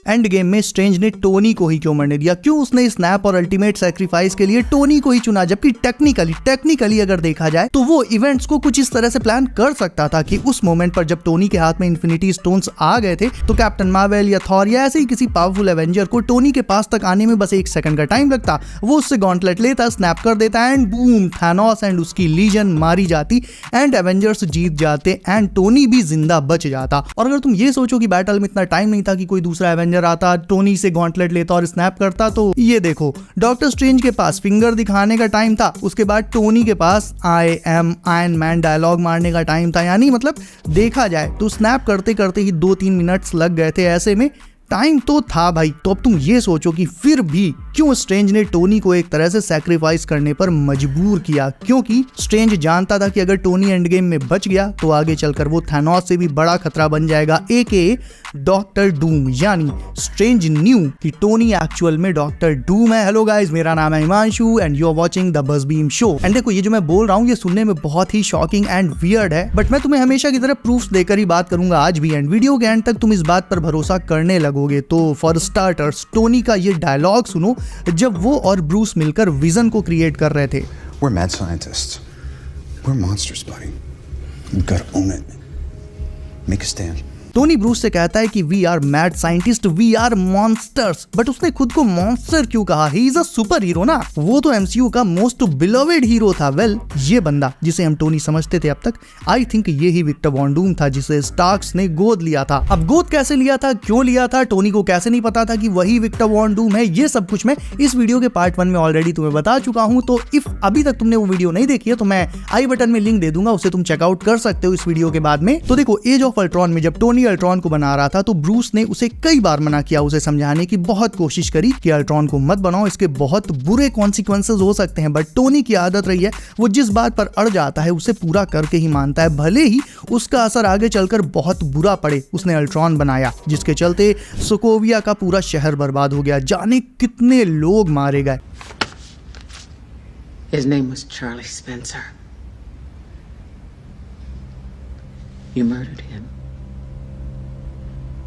End game में strange ने Tony को ही क्यों मरने दिया, क्यों उसने स्नैप और अल्टीमेट सैक्रिफाइस के लिए टोनी को ही चुना, जबकि टेक्निकली अगर देखा जाए तो वो इवेंट्स को कुछ इस तरह से प्लान कर सकता था कि उस मोमेंट पर जब टोनी के हाथ में इन्फिनिटी स्टोन्स आ गए थे तो कैप्टन मार्वेल या थॉर या ऐसे ही किसी पावरफुल एवेंजर को टोनी के पास तक आने में बस 1 सेकंड का टाइम लगता, वो उससे गॉन्टलेट लेता, स्नैप कर देता एंड बूम, थानोस एंड उसकी लीजन मारी जाती एंड एवेंजर्स जीत जाते एंड टोनी भी जिंदा बच जाता। और अगर तुम ये सोचो कि बैटल में इतना टाइम नहीं था कि कोई दूसरा एवेंजर आता, टोनी से गॉन्टलेट लेता और स्नैप करता, तो ये देखो डॉक्टर स्ट्रेंज के पास फिंगर दिखाने का टाइम था, उसके बाद टोनी के पास I am Iron Man dialogue मारने का टाइम था, यानी मतलब देखा जाए तो स्नैप करते करते ही 2-3 मिनट्स लग गए थे, ऐसे में टाइम तो था भाई। तो अब तुम ये सोचो कि फिर भी क्यों स्ट्रेंज ने टोनी को एक तरह से सैक्रिफाइस करने पर मजबूर किया, क्योंकि स्ट्रेंज जानता था कि अगर टोनी एंड गेम में बच गया तो आगे चलकर वो थानोस से भी बड़ा खतरा बन जाएगा, एके डॉक्टर डूम। यानी स्ट्रेंज न्यू कि टोनी एक्चुअल में डॉक्टर डूम है। हेलो गाइस, मेरा नाम है Himanshu and you are watching the Buzzbeam show. And देखो, ये जो मैं बोल रहा हूँ ये सुनने में बहुत ही शॉकिंग एंड वियर्ड है, बट मैं तुम्हें हमेशा की तरह प्रूफ्स देकर ही बात करूंगा आज भी, एंड वीडियो के एंड तक तुम इस बात पर भरोसा करने लगोगे। तो फॉर स्टार्टर्स टोनी का ये डायलॉग सुनो जब वो और ब्रूस मिलकर विजन को क्रिएट कर रहे थे। We're mad scientists. We're monsters, buddy. You gotta own it. Make a stand. Tony Bruce से कहता है कि we are mad scientist, we are monsters, but उसने खुद को मॉन्स्टर क्यों कहा? He is a superhero ना, वो तो एमसीयू का मोस्ट बिलोवेड हीरो था। वेल, ये बंदा जिसे हम टोनी समझते थे अब तक, आई थिंक ये ही विक्टर वॉन डूम था जिसे स्टार्क्स ने गोद लिया था। अब गोद कैसे लिया था, क्यों लिया था, टोनी को कैसे नहीं पता था कि वही विक्टर वॉन डूम है, ये सब कुछ मैं इस वीडियो के पार्ट 1 में ऑलरेडी तुम्हें बता चुका हूं। तो इफ अभी तक तुमने वो वीडियो नहीं देखी है तो मैं आई बटन में लिंक दे दूंगा, उसे तुम चेकआउट कर सकते हो इस वीडियो के बाद में। तो देखो, एज ऑफ अल्ट्रॉन में जब टोनी अल्ट्रॉन को बना रहा था तो ब्रूस ने उसे कई बार मना किया, उसे समझाने की बहुत कोशिश करी कि अल्ट्रॉन को मत बनाओ, इसके बहुत बुरे कॉन्सिक्वेंसेस हो सकते हैं, बट टोनी की आदत रही है वो जिस बात पर अड़ जाता है उसे पूरा करके ही मानता है, भले ही उसका असर आगे चलकर बहुत बुरा पड़े। उसने अल्ट्रॉन बनाया जिसके चलते सोकोविया का पूरा शहर बर्बाद हो गया, जाने कितने लोग मारे गए। His name was Charlie Spencer. You murdered him.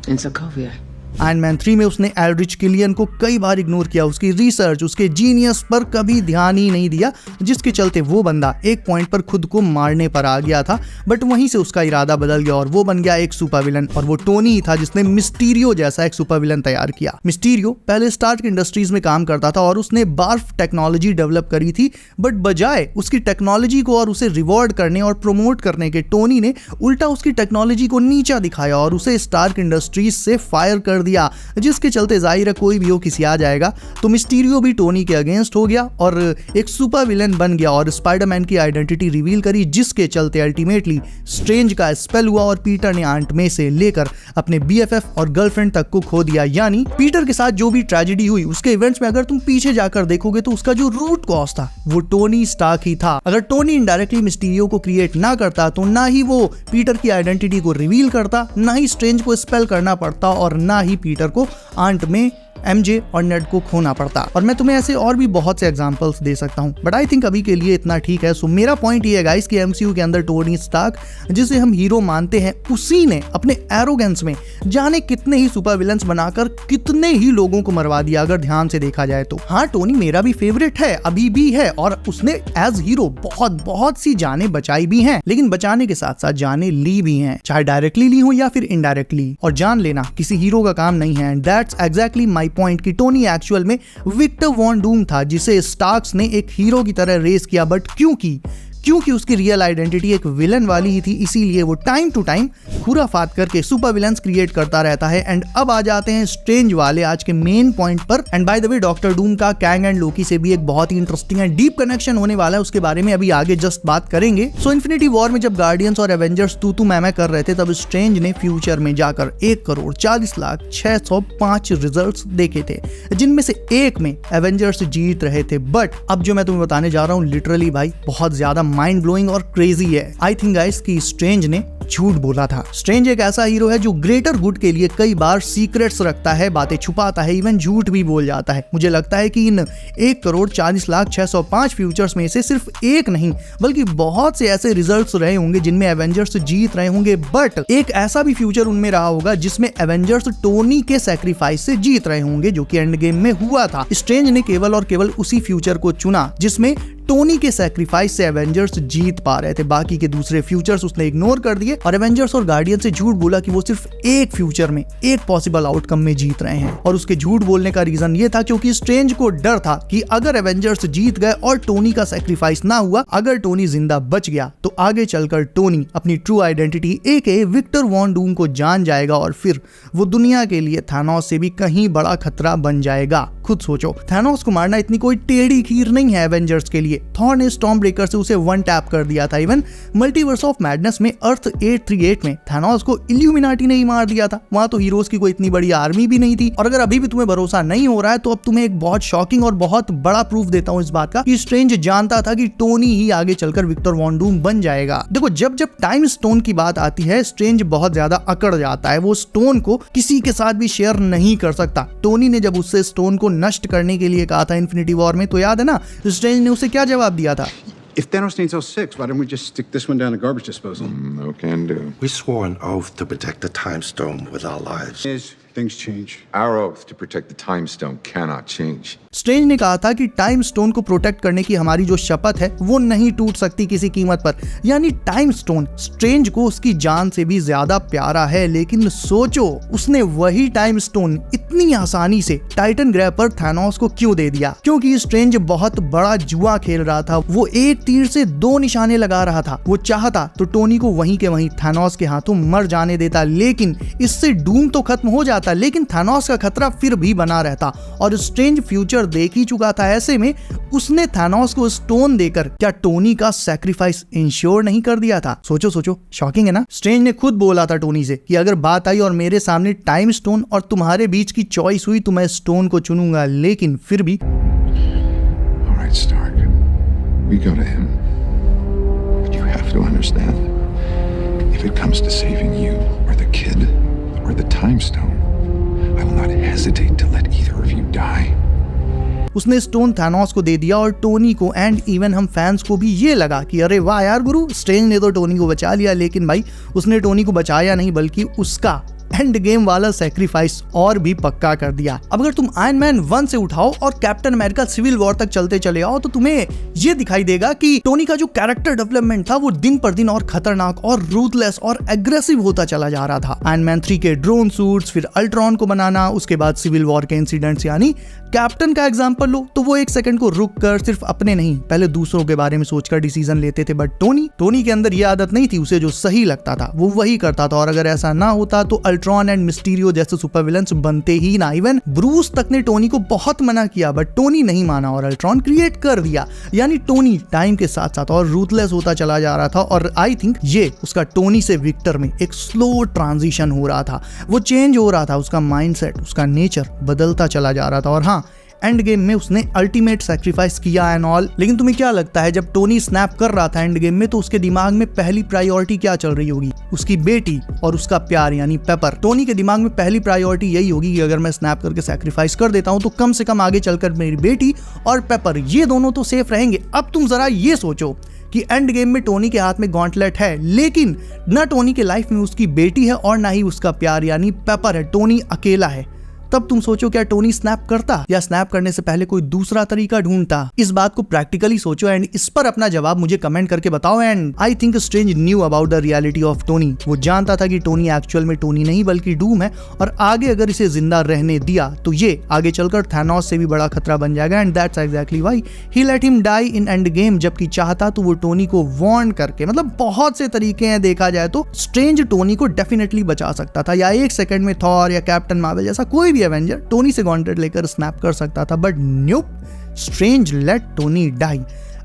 In Sokovia. Iron man 3 में उसने एल्ड्रिच किलियन को कई बार इग्नोर किया, उसकी रिसर्च, उसके जीनियस पर कभी ध्यान ही नहीं दिया, जिसके चलते वो बंदा एक पॉइंट पर खुद को मारने पर आ गया था, बट वहीं से उसका इरादा बदल गया और वो बन गया एक सुपर विलन। और वो टोनी ही था जिसने मिस्टीरियो जैसा एक सुपर विलन तैयार किया। मिस्टीरियो पहले स्टार्क इंडस्ट्रीज में काम करता था और उसने बार्फ टेक्नोलॉजी डेवलप करी थी, बट बजाय उसकी टेक्नोलॉजी को और उसे रिवॉर्ड करने और प्रमोट करने के, टोनी ने उल्टा उसकी टेक्नोलॉजी को नीचा दिखाया और उसे स्टार्क इंडस्ट्रीज से फायर कर दिया, जिसके चलते जाहिर है कोई भी हो किसी आ जाएगा। तो मिस्टीरियो भी टोनी के अगेंस्ट हो गया और एक सुपर विलन बन गया और स्पाइडरमैन की आइडेंटिटी रिवील करी, जिसके चलते अल्टीमेटली स्ट्रेंज का स्पेल हुआ और पीटर ने आंट मे से लेकर अपने बीएफएफ और गर्लफ्रेंड तक को खो दिया। यानी पीटर के साथ जो भी ट्रेजेडी हुई उसके इवेंट्स में अगर तुम पीछे जाकर देखोगे तो उसका जो रूट कॉज था वो टोनी स्टार्क ही था। अगर टोनी इनडायरेक्टली मिस्टीरियो को क्रिएट ना करता तो ना ही वो पीटर की आइडेंटिटी को रिवील करता, ना ही स्ट्रेंज को स्पेल करना पड़ता और ना ही पीटर को आंट में, एमजे और नेड को खोना पड़ता। और मैं तुम्हें ऐसे और भी बहुत से एग्जांपल्स दे सकता हूं, बट आई थिंक अभी के लिए इतना ठीक है। सो मेरा पॉइंट ये है गाइस कि एमसीयू के अंदर टोनी स्टार्क जिसे हम हीरो मानते हैं, उसी ने अपने एरोगेंस में जाने कितने ही सुपर विलन्स बनाकर कितने ही लोगों को मरवा दिया, अगर ध्यान से देखा जाए तो। हाँ, टोनी मेरा भी फेवरेट है, अभी भी है, और उसने एज हीरो बहुत सी जाने बचाई भी हैं, लेकिन बचाने के साथ साथ जाने ली भी हैं, चाहे डायरेक्टली ली हो या फिर इनडायरेक्टली। और जान लेना किसी हीरो का काम नहीं है, and that's exactly my point कि टोनी एक्चुअल में विक्टर वॉन डूम था जिसे स्टार्क्स ने एक हीरो की तरह रेस किया, बट क्योंकि उसकी रियल आइडेंटिटी एक विलन वाली ही थी, इसीलिए वो टाइम टू टाइम खुराफात करके सुपर विलन्स क्रिएट करता रहता है। एंड अब आ जाते हैं स्ट्रेंज वाले आज के मेन पॉइंट पर। And by the way, doctor Doom का कैंग एंड लोकी से भी एक बहुत ही इंटरेस्टिंग एंड डीप कनेक्शन होने वाला है, उसके बारे में अभी आगे जस्ट बात करेंगे। सो इन्फिनिटी वॉर में जब गार्डियंस और एवेंजर्स तू मैं कर रहे थे, तब स्ट्रेंज ने फ्यूचर में जाकर 1,40,06,05 रिजल्ट देखे थे, जिनमें से एक में एवेंजर्स जीत रहे थे। बट अब जो मैं तुम्हें बताने जा रहा हूँ लिटरली भाई बहुत ज्यादा माइंड ब्लोइंग और क्रेजी है। आई थिंक गाइस कि स्ट्रेंज ने झूठ बोला था। स्ट्रेंज एक ऐसा हीरो है जो ग्रेटर गुड के लिए कई बार सीक्रेट्स रखता है, बातें छुपाता है, इवन झूठ भी बोल जाता है। मुझे लगता है कि इन 1,40,06,605 फ्यूचर्स में से सिर्फ एक नहीं बल्कि बहुत से ऐसे रिजल्ट्स रहे होंगे जिनमें एवेंजर्स जीत रहे होंगे, बट एक ऐसा भी फ्यूचर उनमें रहा होगा जिसमें एवेंजर्स टोनी के सैक्रिफाइस से जीत रहे होंगे, जो कि एंड गेम में हुआ था। स्ट्रेंज ने केवल और केवल उसी फ्यूचर को चुना जिसमें टोनी के सैक्रिफाइस से एवेंजर्स जीत पा रहे थे। बाकी के दूसरे फ्यूचर्स उसने इग्नोर कर दिए और एवेंजर्स और गार्डियन से झूठ बोला कि वो सिर्फ एक फ्यूचर में, एक पॉसिबल आउटकम में जीत रहे हैं। और उसके झूठ बोलने का रीजन ये था क्योंकि स्ट्रेंज को डर था कि अगर एवेंजर्स जीत गए और टोनी का सैक्रिफाइस ना हुआ, अगर टोनी जिंदा बच गया तो आगे चलकर टोनी अपनी ट्रू आइडेंटिटी एके विक्टर वॉन डूम को जान जाएगा और फिर वो दुनिया के लिए थानोस से भी कहीं बड़ा खतरा बन जाएगा। खुद सोचो, थानोस को मारना इतनी कोई टेढ़ी खीर नहीं है एवेंजर्स के लिए। थॉर ने स्टॉर्म ब्रेकर से उसे वन टैप कर दिया था। इवन मल्टीवर्स ऑफ मैडनेस में अर्थ 838 में थानोस को इल्यूमिनाटी ने ही मार दिया था। वहां तो हीरोज की कोई इतनी बड़ी आर्मी भी नहीं थी। और अगर अभी भी तुम्हें भरोसा नहीं हो रहा है तो अब तुम्हें एक बहुत शॉकिंग और बहुत बड़ा प्रूफ देता हूं इस बात का कि स्ट्रेंज जानता था कि टोनी ही आगे चलकर विक्टर वॉन डूम बन जाएगा। देखो, जब जब टाइम स्टोन की बात आती है स्ट्रेंज बहुत ज्यादा अकड़ जाता है। वो स्टोन को किसी के साथ भी शेयर नहीं कर सकता। टोनी ने जब उससे स्टोन को नष्ट करने के लिए कहा था इन्फिनिटी वॉर में, तो याद है ना स्ट्रेंज ने उसे क्या जवाब दिया था? If Thanos needs those 6, why don't we just stick this one down the garbage disposal? No can do. We swore an oath to protect the time stone with our lives. Things change. Our oath to protect the time stone cannot change. Strange ने कहा था कि time stone को protect करने की हमारी जो शपथ है वो नहीं टूट सकती किसी कीमत पर। यानी टाइम स्टोन स्ट्रेंज को उसकी जान से भी ज्यादा प्यारा है। लेकिन सोचो, उसने वही टाइम स्टोन इतनी आसानी से टाइटन ग्रह पर थानोस को क्यों दे दिया? क्योंकि स्ट्रेंज बहुत बड़ा जुआ खेल रहा था। वो एक तीर से 2 निशाने लगा रहा था। वो चाहता तो टोनी को वहीं के वहीं थानोस के हाथों मर जाने देता, लेकिन इससे डूम तो खत्म हो जाता, लेकिन थानोस का खतरा फिर भी बना रहता। और स्ट्रेंज फ्यूचर देख ही चुका था। ऐसे में उसने थानोस को स्टोन देकर क्या टोनी का सैक्रिफाइस इंश्योर नहीं कर दिया था? सोचो सोचो, शॉकिंग है ना? स्ट्रेंज ने खुद बोला था टोनी से कि अगर बात आई और मेरे सामने टाइम स्टोन और तुम्हारे बीच की चॉइस हुई तो मैं स्टोन को चुनूंगा। लेकिन फिर भी All right, Stark. We go to him. But you have to understand, if it comes to saving you or the kid or the time stone, I will not hesitate to let either of you die. उसने stone Thanos को दे दिया और Tony को and even हम fans को भी ये लगा कि अरे वाह यार गुरु, स्ट्रेंज ने तो टोनी को बचा लिया। लेकिन भाई, उसने टोनी को बचाया नहीं बल्कि उसका एंड गेम वाला सैक्रिफाइस और भी पक्का कर दिया। अब अगर तुम आयरन मैन 1 से उठाओ और कैप्टन अमेरिका सिविल वॉर तक चलते चले आओ तो तुम्हें ये दिखाई देगा कि टोनी का जो कैरेक्टर डेवलपमेंट था वो दिन पर दिन और खतरनाक और रूथलेस और एग्रेसिव होता चला जा रहा था। आयरन मैन 3 के ड्रोन सूट्स, फिर अल्ट्रॉन को बनाना, उसके बाद सिविल वॉर के इंसिडेंट्स। यानी कैप्टन का एग्जांपल लो तो वो एक सेकंड को रुक कर सिर्फ अपने नहीं पहले दूसरों के बारे में सोचकर डिसीजन लेते थे। बट टोनी के अंदर ये आदत नहीं थी। उसे जो सही लगता था वो वही करता था। और अगर ऐसा ना होता तो अल्ट्रॉन एंड मिस्टीरियो जैसे सुपर विलन्स बनते ही ना। इवन ब्रूस तक ने टोनी को बहुत मना किया बट टोनी नहीं माना और अल्ट्रॉन क्रिएट कर दिया। यानी टोनी टाइम के साथ साथ और रूथलेस होता चला जा रहा था। और आई थिंक ये उसका टोनी से विक्टर में एक स्लो ट्रांजिशन हो रहा था। वो चेंज हो रहा था, उसका माइंडसेट, उसका नेचर बदलता चला जा रहा था। और हाँ, एंड गेम में उसने अल्टीमेट सैक्रिफाइस किया एंड ऑल। लेकिन तुम्हें क्या लगता है जब टोनी स्नैप कर रहा था एंड गेम में तो उसके दिमाग में पहली प्रायोरिटी क्या चल रही होगी? उसकी बेटी और उसका प्यार यानी पेपर। टोनी के दिमाग में पहली प्रायोरिटी यही होगी कि अगर मैं स्नैप करके सैक्रिफाइस कर देता हूं तो कम से कम आगे चलकर मेरी बेटी और पेपर ये दोनों तो सेफ रहेंगे। अब तुम जरा ये सोचो कि एंड गेम में टोनी के हाथ में गॉन्टलेट है लेकिन न टोनी के लाइफ में उसकी बेटी है और ना ही उसका प्यार यानी पेपर है। टोनी अकेला है। तब तुम सोचो क्या टोनी स्नैप करता या स्नैप करने से पहले कोई दूसरा तरीका ढूंढता? इस बात को प्रैक्टिकली सोचो एंड इस पर अपना जवाब मुझे कमेंट करके बताओ। And I think strange knew about the reality of Tony. वो जानता था कि टोनी एक्चुअल में टोनी नहीं बल्कि डूम है और आगे अगर इसे जिंदा रहने दिया तो ये आगे चलकर थानोस से भी बड़ा खतरा बन जाएगा। And that's exactly why he let him die in Endgame. जबकि चाहता तो वो टोनी को वार्न करके, मतलब बहुत से तरीके हैं देखा जाए तो स्ट्रेंज टोनी को डेफिनेटली बचा सकता था। या एक सेकंड में थॉर या कैप्टन मार्वल जैसा कोई भी एवेंजर टोनी से गॉन्टलेट लेकर स्नैप कर सकता था। But nope, Strange let Tony die.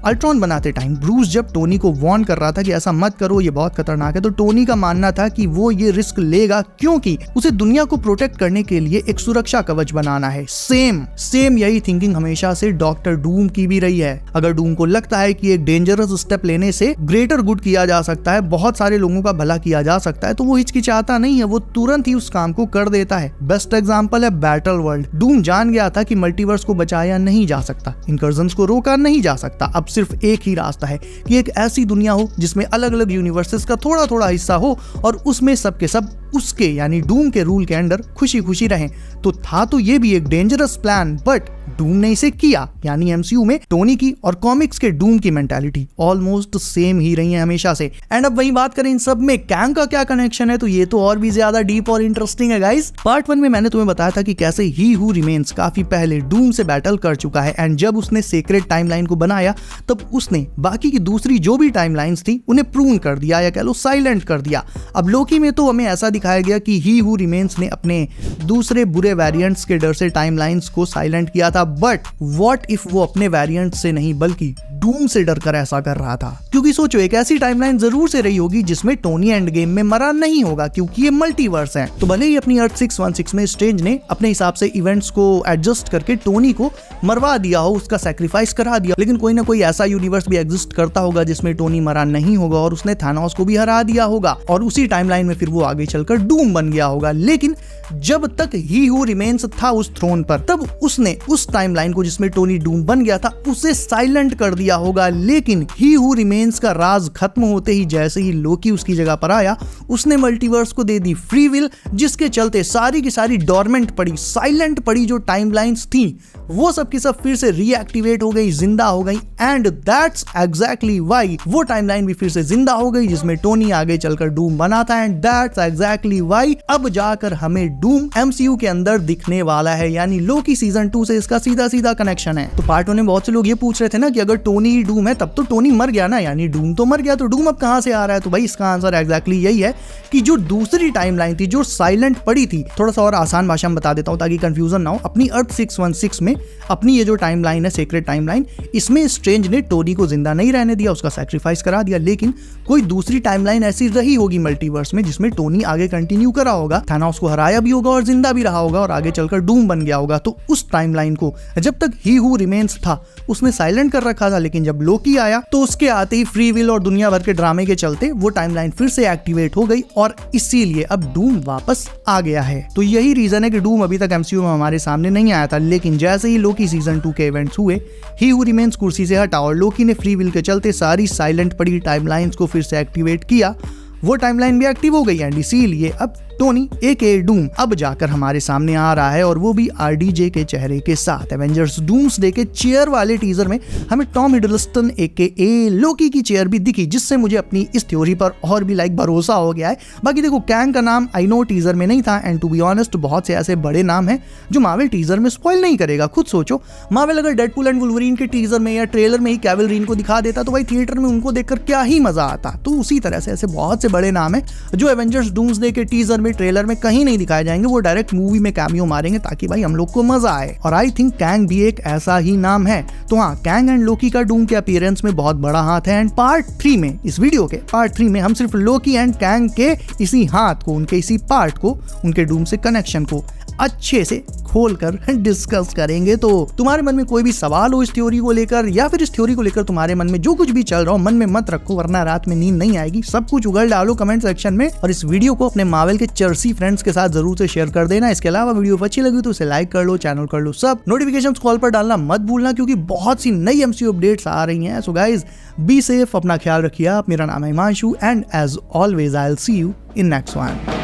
Ultron बनाते टाइम ब्रूस जब टोनी को वार्न कर रहा था कि ऐसा मत करो, ये बहुत खतरनाक है, तो टोनी का मानना था कि वो ये रिस्क लेगा क्योंकि उसे दुनिया को प्रोटेक्ट करने के लिए एक सुरक्षा कवच बनाना है। सेम यही थिंकिंग हमेशा से डॉक्टर डूम की भी रही है। अगर डूम को लगता है कि एक डेंजरस स्टेप लेने से ग्रेटर गुड किया जा सकता है, बहुत सारे लोगों का भला किया जा सकता है, तो वो हिचकिचाता नहीं है, वो तुरंत ही उस काम को कर देता है। बेस्ट एग्जांपल है बैटल वर्ल्ड। डूम जान गया था कि मल्टीवर्स को बचाया नहीं जा सकता, इनकर्जन्स को रोका नहीं जा सकता। अब सिर्फ एक ही रास्ता है कि एक ऐसी दुनिया हो जिसमें अलग अलग यूनिवर्सेस का थोड़ा थोड़ा हिस्सा हो और उसमें सबके सब उसके यानी डूम के रूल के अंडर खुशी खुशी रहें। तो था तो ये भी एक डेंजरस प्लान, बट डूम ने इसे किया। यानी एमसीयू में टोनी की और कॉमिक्स के डूम की मेंटालिटी ऑलमोस्ट सेम ही रही है हमेशा से। एंड अब वही बात करें इन सब में कैंग का क्या कनेक्शन है, तो ये तो और भी ज्यादा डीप और इंटरेस्टिंग है गाइस। पार्ट 1 में मैंने तुम्हें बताया था कि कैसे ही हू रिमेन्स काफी पहले डूम से बैटल कर चुका है, एंड जब उसने सीक्रेट टाइमलाइन को बनाया तब उसने बाकी की दूसरी जो भी टाइमलाइंस थी उन्हें प्रून कर दिया या कह लो साइलेंट कर दिया। अब लोकी में तो हमें ऐसा दिखाया गया कि ही हू रिमेन्स ने अपने दूसरे बुरे वेरिएंट्स के डर से टाइमलाइंस को साइलेंट किया था, बट व्हाट इफ वो अपने वेरिएंट से नहीं बल्कि डूम से डरकर ऐसा कर रहा था। क्योंकि सोचो एक ऐसी टाइमलाइन जरूर से रही होगी जिसमें टोनी एंड गेम में मरा नहीं होगा, क्योंकि ये मल्टीवर्स है। तो भले ही अपनी अर्थ 616 में स्ट्रेंज ने अपने हिसाब से इवेंट्स को एडजस्ट करके टोनी को मरवा दिया हो, उसका सैक्रिफाइस करा दिया, लेकिन कोई ना कोई ऐसा यूनिवर्स भी एग्जिस्ट करता होगा जिसमें टोनी मरा नहीं होगा और उसने थानोस को भी हरा दिया होगा और उसी टाइमलाइन में फिर वो आगे चलकर डूम बन गया होगा। लेकिन जब तक ही हू रिमेन्स था उस थ्रोन पर, तब उसने उस टाइमलाइन को जिसमें टोनी डूम बन गया था उसे साइलेंट कर दिया होगा। लेकिन ही हू रिमेन्स का राज खत्म होते ही जैसे ही लोकी उसकी जगह पर आया, उसने मल्टीवर्स को दे दी फ्री विल, जिसके चलते सारी की सारी डोरमेंट पड़ी, साइलेंट पड़ी जो टाइमलाइंस थी वो सब की सब फिर से रीएक्टिवेट हो गई, जिंदा हो गई। एंड दैट्स एग्जैक्टली व्हाई वो टाइमलाइन भी फिर से जिंदा हो गई जिसमें टोनी आगे चलकर डूम बना था। एंड दैट्स एग्जैक्टली व्हाई अब जाकर हमें डूम एमसीयू के अंदर दिखने वाला है, यानी लोकी सीजन 2 से इसका सीधा सीधा कनेक्शन है। तो पार्ट 1 में बहुत से लोग ये पूछ रहे थे ना कि अगर टोनी ही डूम है तब तो टोनी मर गया ना, यानी डूम तो मर गया, तो डूम अब कहां से आ रहा है? तो भाई इसका आंसर एग्जैक्टली यही है कि जो दूसरी टाइमलाइन थी जो साइलेंट पड़ी थी, थोड़ा सा और आसान भाषा में बता देता हूं ताकि कंफ्यूजन ना हो। अपनी अर्थ 616 में अपनी ये जो टाइमलाइन है सीक्रेट टाइमलाइन, इसमें स्ट्रेंज ने टोनी को जिंदा नहीं रहने दिया, उसका सैक्रिफाइस करा दिया। लेकिन कोई दूसरी टाइमलाइन ऐसी रही होगी मल्टीवर्स में जिसमें टोनी आगे कंटिन्यू करा होगा, थानोस को हराया भी होगा और जिंदा भी रहा होगा और आगे चलकर डूम बन गया होगा। तो उस टाइमलाइन को जब तक ही हू रिमेन्स था उसने साइलेंट कर रखा था, लेकिन जब लोकी आया तो उसके आते ही फ्री विल और दुनिया भर के ड्रामे के चलते वो टाइमलाइन फिर से एक्टिवेट हो गई और इसीलिए अब डूम वापस आ गया है। तो यही रीजन है कि डूम अभी तक एमसीयू में हमारे सामने नहीं आया था, लेकिन जैसे ही लोकी सीजन 2 के इवेंट्स हुए, ही हू रिमेन्स कुर्सी से हटा और लोकी ने फ्री विल के चलते सारी साइलेंट पड़ी टाइमलाइंस को फिर से एक्टिवेट किया, वो टाइमलाइन भी एक्टिव हो गई। एंड इसीलिए अब टोनी एके डूम अब जाकर हमारे सामने आ रहा है और वो भी आरडीजे के चेहरे के साथ। एवेंजर्स डूम्सडे के चेयर वाले टीजर में हमें टॉम हिडलस्टन एके लोकी की चेयर भी दिखी, जिससे मुझे अपनी इस थ्योरी पर और भी भरोसा हो गया है। बाकी देखो कैंग का नाम आई नो टीजर में नहीं था, एंड टू बी ऑनेस्ट बहुत से ऐसे बड़े नाम हैं जो मार्वल टीजर में स्पॉइल नहीं करेगा। खुद सोचो, मार्वल अगर डेडपूल एंड वुल्वरीन के टीजर में या ट्रेलर में ही कैविल रीन को दिखा देता तो भाई थिएटर में उनको देखकर क्या ही मजा आता। तो उसी तरह से ऐसे बहुत से बड़े नाम है जो एवेंजर्स डूम्सडे के टीजर में ट्रेलर में कहीं नहीं दिखाए जाएंगे, वो डायरेक्ट मूवी में कैमियो मारेंगे ताकि भाई हम लोग को मजा आए। और आई थिंक कैंग भी एक ऐसा ही नाम है। तो हाँ, कैंग एंड लोकी का डूम के अपीयरेंस में बहुत बड़ा हाथ है। एंड पार्ट 3 में, इस वीडियो के पार्ट 3 में हम सिर्फ लोकी एंड कैंग के इसी हाथ को, उनके इसी पार्ट को, उनके डूम से कनेक्शन को अच्छे से खोलकर डिस्कस करेंगे। तो तुम्हारे मन में कोई भी सवाल हो इस थ्योरी को लेकर या फिर इस थ्योरी को लेकर तुम्हारे मन में जो कुछ भी चल रहा हो, मन में मत रखो वरना रात में नींद नहीं आएगी। सब कुछ उगल डालो कमेंट सेक्शन में और इस वीडियो को अपने मार्वल के चर्सी फ्रेंड्स के साथ जरूर से शेयर कर देना। इसके अलावा वीडियो अच्छी लगी तो उसे लाइक कर लो, चैनल कर लो सब, नोटिफिकेशंस कॉल पर डालना मत भूलना क्योंकि बहुत सी नई एमसीयू अपडेट्स आ रही हैं। सो गाइज बी सेफ, अपना ख्याल रखिए आप। मेरा नाम है Himanshu and as always I will see you in next one.